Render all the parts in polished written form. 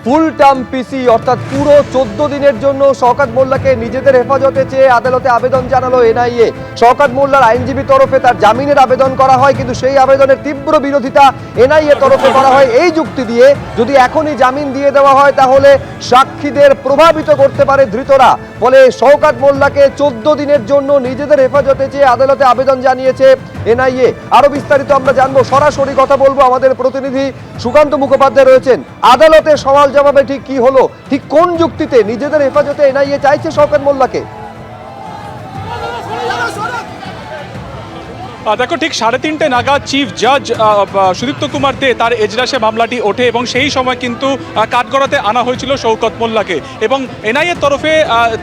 ফুল term পিসি অর্থাৎ পুরো 14 দিনের জন্য শওকত মোল্লাকে নিজেদের হেফাজতে চেয়ে আদালতে আবেদন জানালো এনআইএ। শওকত মোল্লার আইনজীবী তরফে তার জামিনের আবেদন করা হয়, কিন্তু সেই আবেদনের তীব্র বিরোধিতা এনআইএ তরফে করা হয় এই যুক্তি দিয়ে, যদি এখনই জামিন দিয়ে দেওয়া হয় তাহলে সাক্ষীদের প্রভাবিত করতে পারে ধৃতরা। ফলে শওকত মোল্লাকে 14 দিনের জন্য নিজেদের হেফাজতে চেয়ে আদালতে আবেদন জানিয়েছে এনআইএ। আরো বিস্তারিত আমরা জানবো, সরাসরি কথা বলবো, আমাদের প্রতিনিধি সুকান্ত মুখোপাধ্যায় রয়েছেন। আদালতে সওয়াল জবাবে ঠিক কি হলো, ঠিক কোন যুক্তিতে নিজেদের হেফাজতে এনআইএ চাইছে শওকত মোল্লাকে? দেখো, ঠিক 3:30 নাগাদ চিফ জাজ সুদীপ্ত কুমার দে তার এজলাসে মামলাটি ওঠে এবং সেই সময় কিন্তু কাঠগড়াতে আনা হয়েছিল শওকত মোল্লাকে। এবং এনআইএর তরফে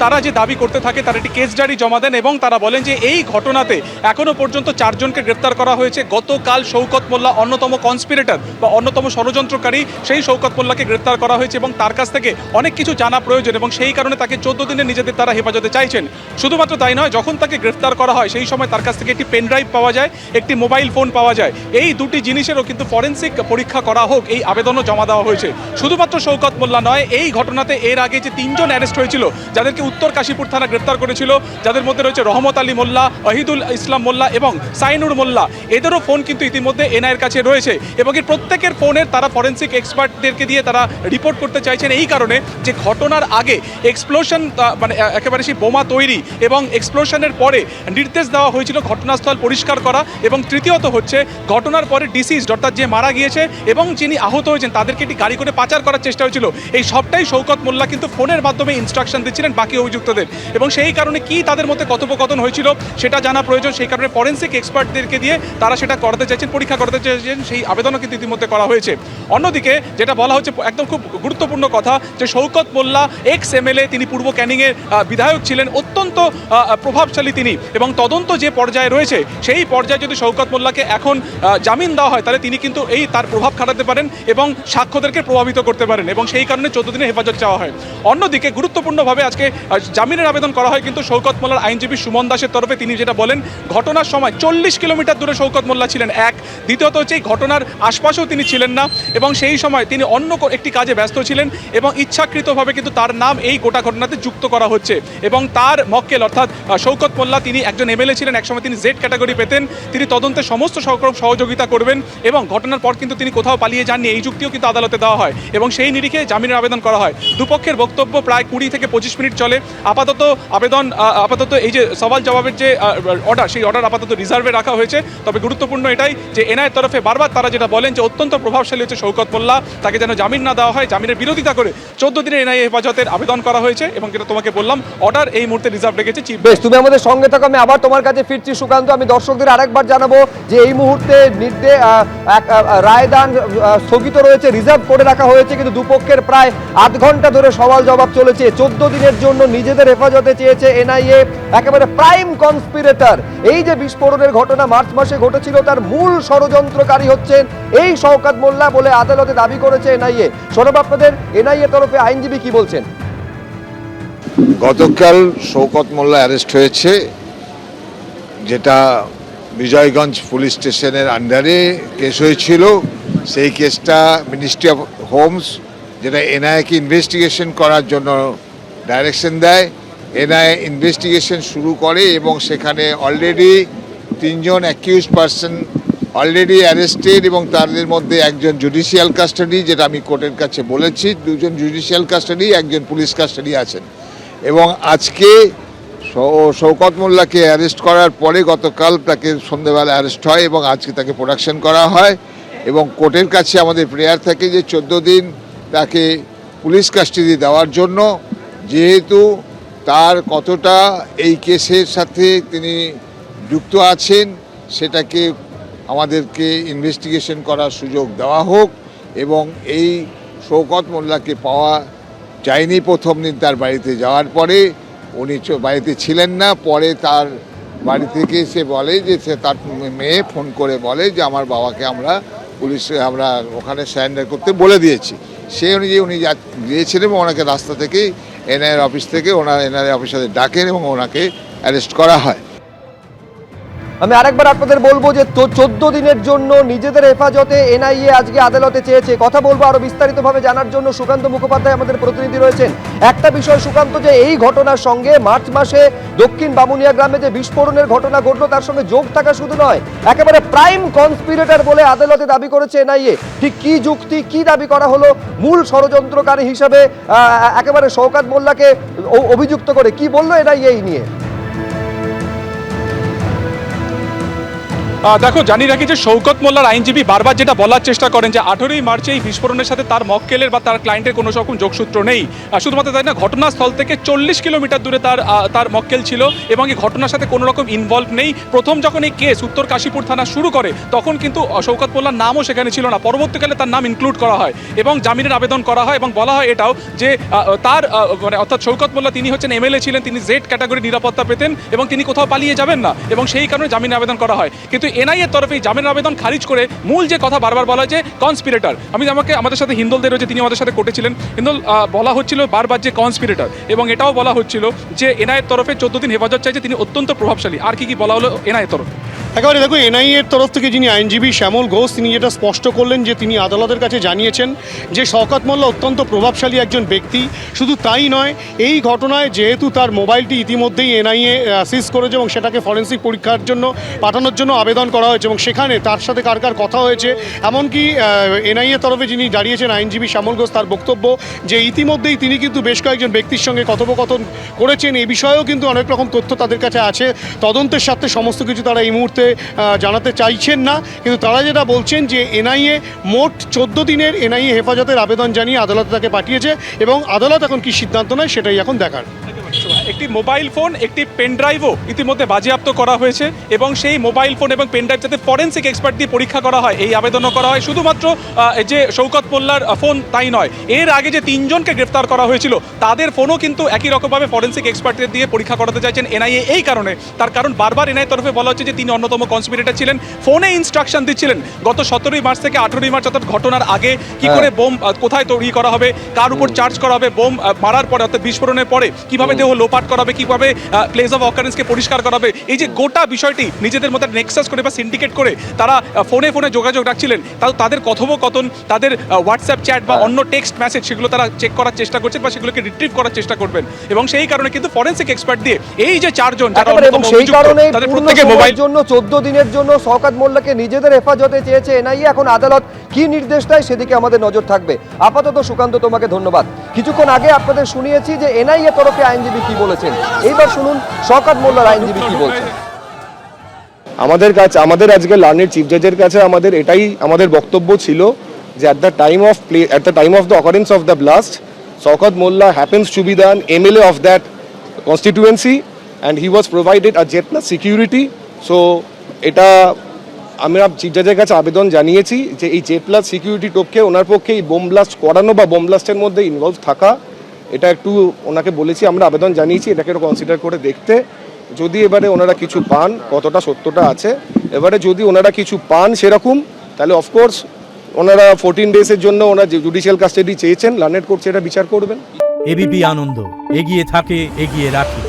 তারা যে দাবি করতে থাকে, তারা একটি কেস ডায়েরি জমা দেন এবং তারা বলেন যে এই ঘটনাতে এখনো পর্যন্ত 4 জনকে গ্রেপ্তার করা হয়েছে। গতকাল শওকত মোল্লা অন্যতম কনস্পিরেটর বা অন্যতম ষড়যন্ত্রকারী, সেই শওকত মোল্লাকে গ্রেপ্তার করা হয়েছে এবং তার কাছ থেকে অনেক কিছু জানা প্রয়োজন এবং সেই কারণে তাকে 14 দিনে নিজেদের তারা হেফাজতে চাইছেন। শুধুমাত্র তাই নয়, যখন তাকে গ্রেপ্তার করা হয় সেই সময় তার কাছ থেকে একটি পেন ড্রাইভ পাওয়া যায়, একটি মোবাইল ফোন পাওয়া যায়। এই দুটি জিনিসেরও কিন্তু ফরেনসিক পরীক্ষা করা হোক, এই আবেদনও জমা দেওয়া হয়েছে। শুধুমাত্র শওকত মোল্লা নয়, এই ঘটনাতে এর আগে যে 3 জন অ্যারেস্ট হয়েছিল, যাদেরকে উত্তর কাশীপুর থানা গ্রেপ্তার করেছিল, যাদের মধ্যে রয়েছে রহমত আলী মোল্লা, ওহিদুল ইসলাম মোল্লা এবং সাইনুর মোল্লা, এদেরও ফোন কিন্তু ইতিমধ্যে এনআইএর কাছে রয়েছে এবং এর প্রত্যেকের ফোনের তারা ফরেনসিক এক্সপার্টদেরকে দিয়ে তারা রিপোর্ট করতে চাইছেন। এই কারণে যে ঘটনার আগে এক্সপ্লোশন, মানে একেবারে সেই বোমা তৈরি এবং এক্সপ্লোশনের পরে নির্দেশ দেওয়া হয়েছিল ঘটনাস্থল পরিষ্কার করা, এবং তৃতীয়ত হচ্ছে ঘটনার পরে ডিসিজড অর্থাৎ যে মারা গিয়েছে এবং যিনি আহত হয়েছেন তাদেরকে একটি গাড়ি করে পাচার করার চেষ্টা হয়েছিল। এই সবটাই শওকত মোল্লা কিন্তু ফোনের মাধ্যমে ইনস্ট্রাকশন দিচ্ছিলেন বাকি অভিযুক্তদের, এবং সেই কারণে কি তাদের মধ্যে কথোপকথন হয়েছিল সেটা জানা প্রয়োজন। সেই কারণে ফরেনসিক এক্সপার্টদেরকে দিয়ে তারা সেটা করতে চাইছেন, পরীক্ষা করতে চাইছেন। সেই আবেদনও কিন্তু ইতিমধ্যে করা হয়েছে। অন্যদিকে যেটা বলা হচ্ছে একদম খুব গুরুত্বপূর্ণ কথা, যে শওকত মোল্লা এক্স এমএলএ, তিনি পূর্ব ক্যানিংয়ের বিধায়ক ছিলেন, অত্যন্ত প্রভাবশালী তিনি, এবং তদন্ত যে পর্যায়ে রয়েছে সেই পর্যায়ে যদি শওকত মোল্লাকে এখন জামিন দেওয়া হয় তাহলে তিনি কিন্তু এই তার প্রভাব খাটাতে পারেন এবং সাক্ষ্যদেরকে প্রভাবিত করতে পারেন, এবং সেই কারণে 14 দিনের হেফাজত চাওয়া হয়। অন্যদিকে গুরুত্বপূর্ণভাবে আজকে জামিনের আবেদন করা হয় কিন্তু শওকত মোল্লার আইনজীবী সুমন দাসের তরফে। তিনি যেটা বলেন, ঘটনার সময় 40 কিলোমিটার দূরে শওকত মোল্লা ছিলেন, দ্বিতীয়ত হচ্ছে এই ঘটনার আশপাশেও তিনি ছিলেন না এবং সেই সময় তিনি অন্য একটি কাজে ব্যস্ত ছিলেন এবং ইচ্ছাকৃতভাবে কিন্তু তার নাম এই গোটা ঘটনাতে যুক্ত করা হচ্ছে। এবং তার মক্কেল অর্থাৎ শওকত মোল্লা, তিনি একজন এমএলএ ছিলেন, একসময় তিনি জেড ক্যাটাগরি পেতেন, তিনি তদন্তে সমস্ত সহযোগিতা করবেন এবং ঘটনার পর কিন্তু তিনি কোথাও পালিয়ে যাননি, এই যুক্তিও কিন্তু আদালতে দেওয়া হয় এবং সেই নিরিখে জামিনের আবেদন করা হয়। দুপক্ষের বক্তব্য প্রায় 20 থেকে 25 মিনিট চলে। আপাতত এই যে সওয়াল জবাবের যে অর্ডার, সেই অর্ডার আপাতত রিজার্ভে রাখা হয়েছে। তবে গুরুত্বপূর্ণ এটাই যে এনআইএর তরফে বারবার তারা যেটা বলেন যে অত্যন্ত প্রভাবশালী হচ্ছে শওকত মোল্লা, তাকে যেন জামিন না দেওয়া হয়। জামিনের বিরোধিতা করে 14 দিনের এনআইএ হেফাজতের আবেদন করা হয়েছে এবং যেটা তোমাকে বললাম, অর্ডার এই মুহূর্তে রিজার্ভ রেখেছে চিফ। বেশ, তুমি আমাদের সঙ্গে থাকো, আমি আবার তোমার কাছে ফিরছি সুকান্ত। আমি দর্শকদের আরেকবার জানাবো যে এই মুহূর্তে রায়দান স্থগিত রয়েছে, রিজার্ভ করে রাখা হয়েছে, কিন্তু দুপক্ষের প্রায় আধ ঘন্টা ধরে সওয়াল জবাব চলেছে। 14 দিনের জন্য নিজেদের হেফাজতে চেয়েছে এনআইএ একেবারে প্রাইম কনস্পিরেটর। এই যে বিস্ফোরণের ঘটনা মার্চ মাসে ঘটেছিল, তার মূল ষড়যন্ত্রকারী হচ্ছেন এই শওকত মোল্লা বলে আদালতে দাবি করেছে এনআইএ। শোনাব আপনাদের এনআইএ তরফে আইনজীবী কি বলছেন। গতকাল শওকত মোল্লা অ্যারেস্ট হয়েছে, যেটা বিজয়গঞ্জ পুলিশ স্টেশনের আন্ডারে কেস হয়েছিল। সেই কেসটা মিনিস্ট্রি অফ হোমস, যেটা এনআইএকে ইনভেস্টিগেশন করার জন্য ডাইরেকশন দেয়, এনআইএ ইনভেস্টিগেশন শুরু করে এবং সেখানে অলরেডি 3 জন অ্যাকিউজড পারসন অলরেডি অ্যারেস্টেড এবং তাদের মধ্যে একজন জুডিশিয়াল কাস্টাডি, যেটা আমি কোর্টের কাছে বলেছি, 2 জন জুডিশিয়াল কাস্টাডি, একজন পুলিশ কাস্টাডি আছেন। এবং আজকে শওকত মোল্লাকে অ্যারেস্ট করার পরে গতকাল তাকে সন্ধ্যেবেলা অ্যারেস্ট হয় এবং আজকে তাকে প্রোডাকশন করা হয় এবং কোর্টের কাছে আমাদের প্রেয়ার থাকে যে 14 দিন তাকে পুলিশ কাস্টাডি দেওয়ার জন্য, যেহেতু তার কতটা এই কেসের সাথে তিনি যুক্ত আছেন সেটাকে আমাদেরকে ইনভেস্টিগেশন করার সুযোগ দেওয়া হোক। এবং এই শওকত মোল্লাকে পাওয়া যায়নি প্রথম দিন তার বাড়িতে যাওয়ার পরে, উনি বাড়িতে ছিলেন না। পরে তার বাড়ি থেকে সে বলে যে সে তার মেয়ে ফোন করে বলে যে আমার বাবাকে আমরা পুলিশে আমরা ওখানে সারেন্ডার করতে বলে দিয়েছি। সেই অনুযায়ী উনি গিয়েছিলেন এবং ওনাকে রাস্তা থেকেই এনআইএর অফিস থেকে এনআইএ অফিসারদের ডাকেন এবং ওনাকে অ্যারেস্ট করা হয়। আমি আরেকবার আপনাদের বলবো যে 14 দিনের জন্য নিজেদের হেফাজতে এনআইএ আজকে আদালতে চেয়েছে। কথা বলবো আরো বিস্তারিতভাবে জানার জন্য সুকান্ত মুখোপাধ্যায় আমাদের প্রতিনিধি রয়েছেন। একটা বিষয় সুকান্ত, যে এই ঘটনার সঙ্গে মার্চ মাসে দক্ষিণ বামুনিয়া গ্রামে যে বিস্ফোরণের ঘটনা ঘটলো তার সঙ্গে যোগ থাকা শুধু নয়, একেবারে প্রাইম কনস্পিরেটর বলে আদালতে দাবি করেছে এনআইএ। ঠিক কি যুক্তি, কি দাবি করা হলো মূল ষড়যন্ত্রকারী হিসাবে একেবারে শওকত মোল্লাকে অভিযুক্ত করে, কি বললো এনআইএ এই নিয়ে? দেখো, জানি রাখি যে শওকত মোল্লার আইনজীবী বারবার যেটা বলার চেষ্টা করেন যে 18ই মার্চে এই বিস্ফোরণের সাথে তার মক্কেলের বা তার ক্লায়েন্টের কোনো রকম যোগসূত্র নেই। শুধুমাত্র তাই না, ঘটনাস্থল থেকে 40 কিলোমিটার দূরে তার মক্কেল ছিল এবং এই ঘটনার সাথে কোনো রকম ইনভলভ নেই। প্রথম যখন এই কেস উত্তর কাশীপুর থানা শুরু করে তখন কিন্তু শওকত মোল্লার নামও সেখানে ছিল না। পরবর্তীকালে তার নাম ইনক্লুড করা হয় এবং জামিনের আবেদন করা হয় এবং বলা হয় এটাও যে তার মানে অর্থাৎ শওকত মোল্লা তিনি হচ্ছেন এমএলএ ছিলেন, তিনি জেড ক্যাটাগরি নিরাপত্তা পেতেন এবং তিনি কোথাও পালিয়ে যাবেন না এবং সেই কারণে জামিনের আবেদন করা হয়। কিন্তু এনআইএর তরফে জামিনের আবেদন খারিজ করে মূল যে কথা বারবার বলা যে কনস্পিরেটর, আমাদের সাথে হিন্দলদের রয়েছে, তিনি আমাদের সাথে কোর্টে হিন্দল বলা হচ্ছিল বারবার যে কনস্পিরেটর, এবং এটাও বলা হচ্ছিল যে এনআইএর তরফে 14 দিন হেফাজত চাইছে, তিনি অত্যন্ত প্রভাবশালী। আর কি বলা হলো এনআইএর তরফে? একেবারে দেখো, এনআইএর তরফ থেকে যিনি আইনজীবী শ্যামল ঘোষ, তিনি যেটা স্পষ্ট করলেন যে তিনি আদালতের কাছে জানিয়েছেন যে শওকত মোল্লা অত্যন্ত প্রভাবশালী একজন ব্যক্তি। শুধু তাই নয়, এই ঘটনায় যেহেতু তার মোবাইলটি ইতিমধ্যেই এনআইএ সিজ করেছে এবং সেটাকে ফরেন্সিক পরীক্ষার জন্য পাঠানোর জন্য আবেদন করা হয়েছে এবং সেখানে তার সাথে কার কার কথা হয়েছে, এমনকি এনআইএ তরফে যিনি দাঁড়িয়েছেন আইনজীবী শ্যামল ঘোষ, তার বক্তব্য যে ইতিমধ্যেই তিনি কিন্তু বেশ কয়েকজন ব্যক্তির সঙ্গে কথোপকথন করেছেন। এই বিষয়েও কিন্তু অনেক রকম তথ্য তাদের কাছে আছে। তদন্তের সাথে সমস্ত কিছু তারা এই মুহূর্তে জানাতে চাইছেন না, কিন্তু তারা যেটা বলছেন যে এনআইএ মোট 14 দিনের এনআইএ হেফাজতের আবেদন জানিয়ে আদালতে তাকে পাঠিয়েছে এবং আদালত এখন কি সিদ্ধান্ত নেয় সেটাই এখন দেখার। একটি মোবাইল ফোন, একটি পেনড্রাইভও ইতিমধ্যে বাজেয়াপ্ত করা হয়েছে এবং সেই মোবাইল ফোন এবং পেনড্রাইভ যাতে ফরেন্সিক এক্সপার্ট দিয়ে পরীক্ষা করা হয় এই আবেদনও করা হয়। শুধুমাত্র যে শওকত মোল্লার ফোন তাই নয়, এর আগে যে 3 জনকে গ্রেফতার করা হয়েছিল তাদের ফোনও কিন্তু একই রকমভাবে ফরেন্সিক এক্সপার্টদের দিয়ে পরীক্ষা করাতে চাইছেন এনআইএ। এই কারণে, তার কারণ বারবার এনআইএর তরফে বলা হচ্ছে যে তিনি অন্যতম কনস্পিরেটর ছিলেন, ফোনে ইনস্ট্রাকশন দিচ্ছিলেন গত 17ই মার্চ থেকে 18ই মার্চ, অর্থাৎ ঘটনার আগে কি করে বোম কোথায় তৈরি করা হবে, কার উপর চার্জ করা হবে, বোম মারার পরে অর্থাৎ বিস্ফোরণের পরে কিভাবে দেহ লোপাট করা হবে, কিভাবে প্লেস অফ অকারেন্সকে পরিষ্কার করা হবে। এই যে গোটা বিষয়টি নিজেদের মধ্যে নেক্সাস করে বা সিন্ডিকেট করে তারা ফোনে যোগাযোগ রাখছিলেন, তাদের কথোপকথন, তাদের হোয়াটসঅ্যাপ চ্যাট বা অন্য টেক্সট মেসেজ, সেগুলো তারা চেক করার চেষ্টা করছেন বা সেগুলোকে রিট্রিভ করার চেষ্টা করবেন এবং সেই কারণে কিন্তু ফরেন্সিক এক্সপার্ট দিয়ে এই যে 4 জন সেই কারণে প্রত্যেকের মোবাইল জন্য 14 দিনের জন্য শওকত মোল্লাকে নিজেদের হেফাজতে চেয়েছে এনআইএ। এখন আদালত কি নির্দেশ দেয় সেদিকে আমাদের নজর থাকবে। আপাতত সুকান্ত, তোমাকে ধন্যবাদ। কিছুক্ষণ আগে আপনাদের শুনিয়েছি যে এনআইএ তরফে আইনজীবী কি বলেছেন, এইবার শুনুন শওকত মোল্লার আইনজীবী কি বলছেন। আমাদের আজকে লার্নেড চিফ জাজের কাছে এটাই আমাদের বক্তব্য ছিল যে at the time of the occurrence of the blast, Shaukat Molla happens to be the MLA of that constituency and he was provided a jet plus security. So এটা আমরা চিফ জাজের কাছে আবেদন জানিয়েছি যে এই জেড প্লাস সিকিউরিটি টোপকে ওনার পক্ষে এই bomb blast করানো বা বোম ব্লাস্টের মধ্যে ইনভলভ থাকা, এটা একটু ওনাকে বলেছি, আমরা আবেদন জানিয়েছি এটাকে কনসিডার করে দেখতে। যদি এবারে ওনারা কিছু পান, কতটা সত্যটা আছে, এবারে যদি ওনারা কিছু পান সেরকম, তাহলে অফকোর্স ওনারা 14 ডেজের জন্য ওনারা জুডিশিয়াল কাস্টাডি চেয়েছেন, লার্নেড কোর্ট সেটা বিচার করবেন। এবিপি আনন্দ, এগিয়ে থাকে, এগিয়ে রাখে।